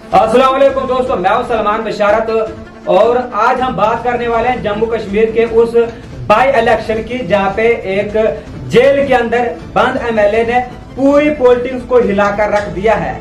अस्सलाम वालेकुम दोस्तों, मैं हूं सलमान बशारत और आज हम बात करने वाले हैं जम्मू कश्मीर के उस बाई इलेक्शन की जहां पे एक जेल के अंदर बंद एमएलए ने पूरी पॉलिटिक्स को हिलाकर रख दिया है।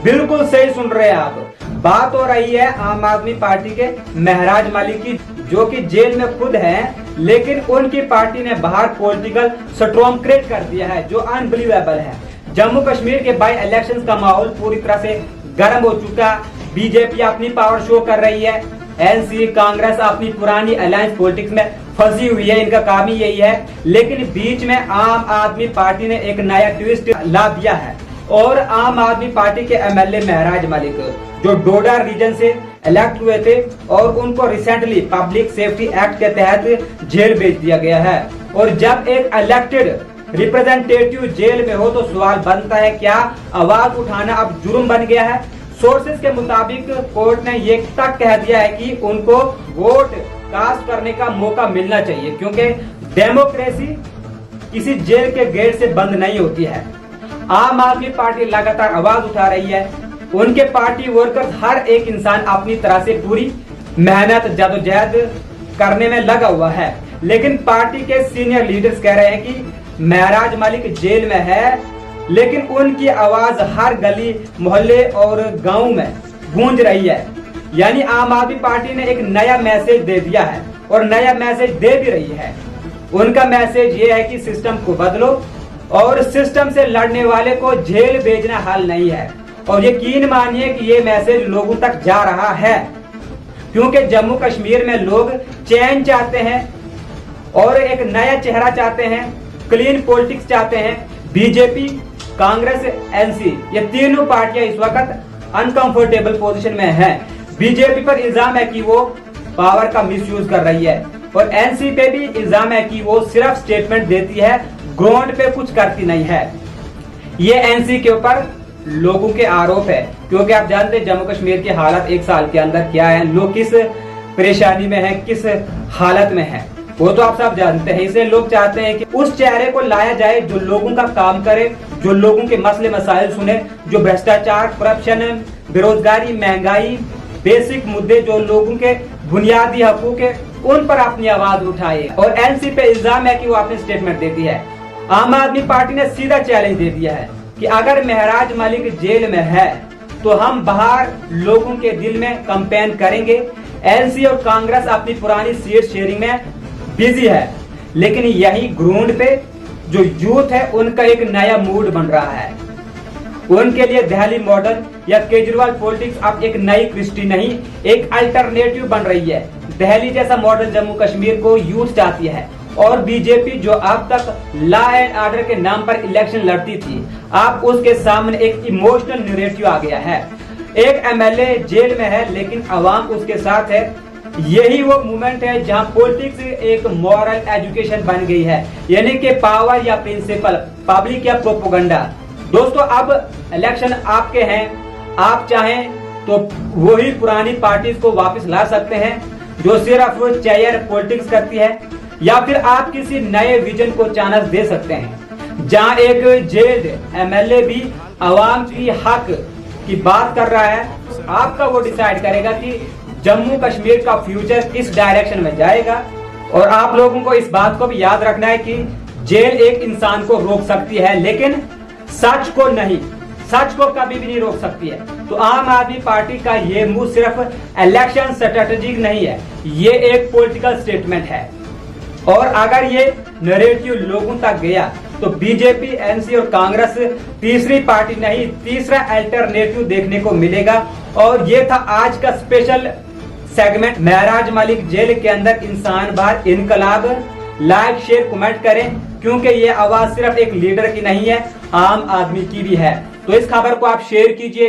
बिल्कुल सही सुन रहे हैं आप। बात हो रही है आम आदमी पार्टी के महराज मलिक की, जो कि जेल में खुद हैं, लेकिन उनकी पार्टी ने बाहर पॉलिटिकल स्टॉर्म क्रिएट कर दिया है जो अनबिलीवेबल है। जम्मू कश्मीर के बाई इलेक्शंस का माहौल पूरी तरह से गर्म हो चुका। बीजेपी अपनी पावर शो कर रही है, एनसी कांग्रेस अपनी पुरानी अलायंस पॉलिटिक्स में फंसी हुई है, इनका काम ही यही है। लेकिन बीच में आम आदमी पार्टी ने एक नया ट्विस्ट ला दिया है और आम आदमी पार्टी के एमएलए महराज मलिक, जो डोडा रीजन से इलेक्ट हुए थे और उनको रिसेंटली पब्लिक सेफ्टी एक्ट के तहत जेल भेज दिया गया है। और जब एक इलेक्टेड रिप्रेजेंटेटिव जेल में हो तो सवाल बनता है, क्या आवाज उठाना अब जुर्म बन गया है? सोर्सेज के मुताबिक कोर्ट ने ये तक कह दिया है कि उनको वोट कास्ट करने का मौका मिलना चाहिए, क्योंकि डेमोक्रेसी किसी जेल के गेट से बंद नहीं होती है। आम आदमी पार्टी लगातार आवाज उठा रही है, उनके पार्टी वर्कर्स हर एक इंसान अपनी तरह से पूरी मेहनत जदोजहद करने में लगा हुआ है। लेकिन पार्टी के सीनियर लीडर्स कह रहे हैं कि महराज मलिक जेल में है, लेकिन उनकी आवाज हर गली मोहल्ले और गांव में गूंज रही है। यानी आम आदमी पार्टी ने एक नया मैसेज दे दिया है और नया मैसेज दे भी रही है। उनका मैसेज ये है कि सिस्टम को बदलो और सिस्टम से लड़ने वाले को जेल भेजना हल नहीं है। और यकीन मानिए कि ये मैसेज लोगों तक जा रहा है, क्योंकि जम्मू कश्मीर में लोग चैन चाहते हैं और एक नया चेहरा चाहते हैं, क्लीन पॉलिटिक्स चाहते हैं। बीजेपी, कांग्रेस, एनसी, ये तीनों पार्टियां इस वक्त अनकंफर्टेबल पोजीशन में हैं। बीजेपी पर इल्जाम है कि वो पावर का मिसयूज कर रही है और एनसी पे भी इल्जाम है कि वो सिर्फ स्टेटमेंट देती है, ग्राउंड पे कुछ करती नहीं है। ये एनसी के ऊपर लोगों के आरोप है, क्योंकि आप जानते हैं जम्मू कश्मीर के हालात एक साल के अंदर क्या है, लोग किस परेशानी में है, किस हालत में है, वो तो आप सब जानते हैं। इसलिए लोग चाहते हैं कि उस चेहरे को लाया जाए जो लोगों का काम करे, जो लोगों के मसले मसाइल सुने, जो भ्रष्टाचार, करप्शन, बेरोजगारी, महंगाई, बेसिक मुद्दे जो लोगों के बुनियादी हकूक है, उन पर अपनी आवाज उठाए। और एनसी पे इल्जाम है कि वो अपनी स्टेटमेंट देती है। आम आदमी पार्टी ने सीधा चैलेंज दे दिया है कि अगर महराज मलिक जेल में है तो हम बाहर लोगों के दिल में कैंपेन करेंगे। एनसी और कांग्रेस अपनी पुरानी सीट शेयरिंग में बिजी है, लेकिन यही ग्राउंड पे जो यूथ है उनका एक नया मूड बन रहा है। उनके लिए दिल्ली मॉडल या केजरीवाल पॉलिटिक्स अब एक नई क्रिस्टी नहीं, एक अल्टरनेटिव बन रही है। दिल्ली जैसा मॉडल जम्मू कश्मीर को यूथ चाहती है और बीजेपी जो अब तक लॉ एंड ऑर्डर के नाम पर इलेक्शन लड़ती थी, अब उसके सामने एक इमोशनल नैरेटिव आ गया है। एक एमएलए जेल में है लेकिन अवाम उसके साथ है। यही वो मूवमेंट है जहां पॉलिटिक्स एक मॉरल एजुकेशन बन गई है, यानी कि पावर या प्रिंसिपल, पब्लिक या प्रोपोगंडा। दोस्तों, अब इलेक्शन आपके हैं, आप चाहें तो वही पुरानी पार्टीज को वापस ला सकते हैं जो सिर्फ चेयर पॉलिटिक्स करती है, या फिर आप किसी नए विजन को चांस दे सकते हैं जहां एक जेल्ड एमएलए भी आवाम की हक की बात कर रहा है। आपका वो डिसाइड करेगा कि जम्मू कश्मीर का फ्यूचर किस डायरेक्शन में जाएगा। और आप लोगों को इस बात को भी याद रखना है कि जेल एक इंसान को रोक सकती है, लेकिन सच को नहीं, सच को कभी भी नहीं रोक सकती है। तो आम आदमी पार्टी का ये मूव सिर्फ इलेक्शन स्ट्रेटेजी नहीं है, ये एक पॉलिटिकल स्टेटमेंट है। और अगर ये नैरेटिव लोगों तक गया तो बीजेपी, एनसी और कांग्रेस तीसरी पार्टी नहीं, तीसरा अल्टरनेटिव देखने को मिलेगा। और ये था आज का स्पेशल सेगमेंट, महराज मलिक जेल के अंदर इंसान बाहर इनकलाब। लाइक, शेयर, कमेंट करें, क्योंकि ये आवाज सिर्फ एक लीडर की नहीं है, आम आदमी की भी है। तो इस खबर को आप शेयर कीजिएगा।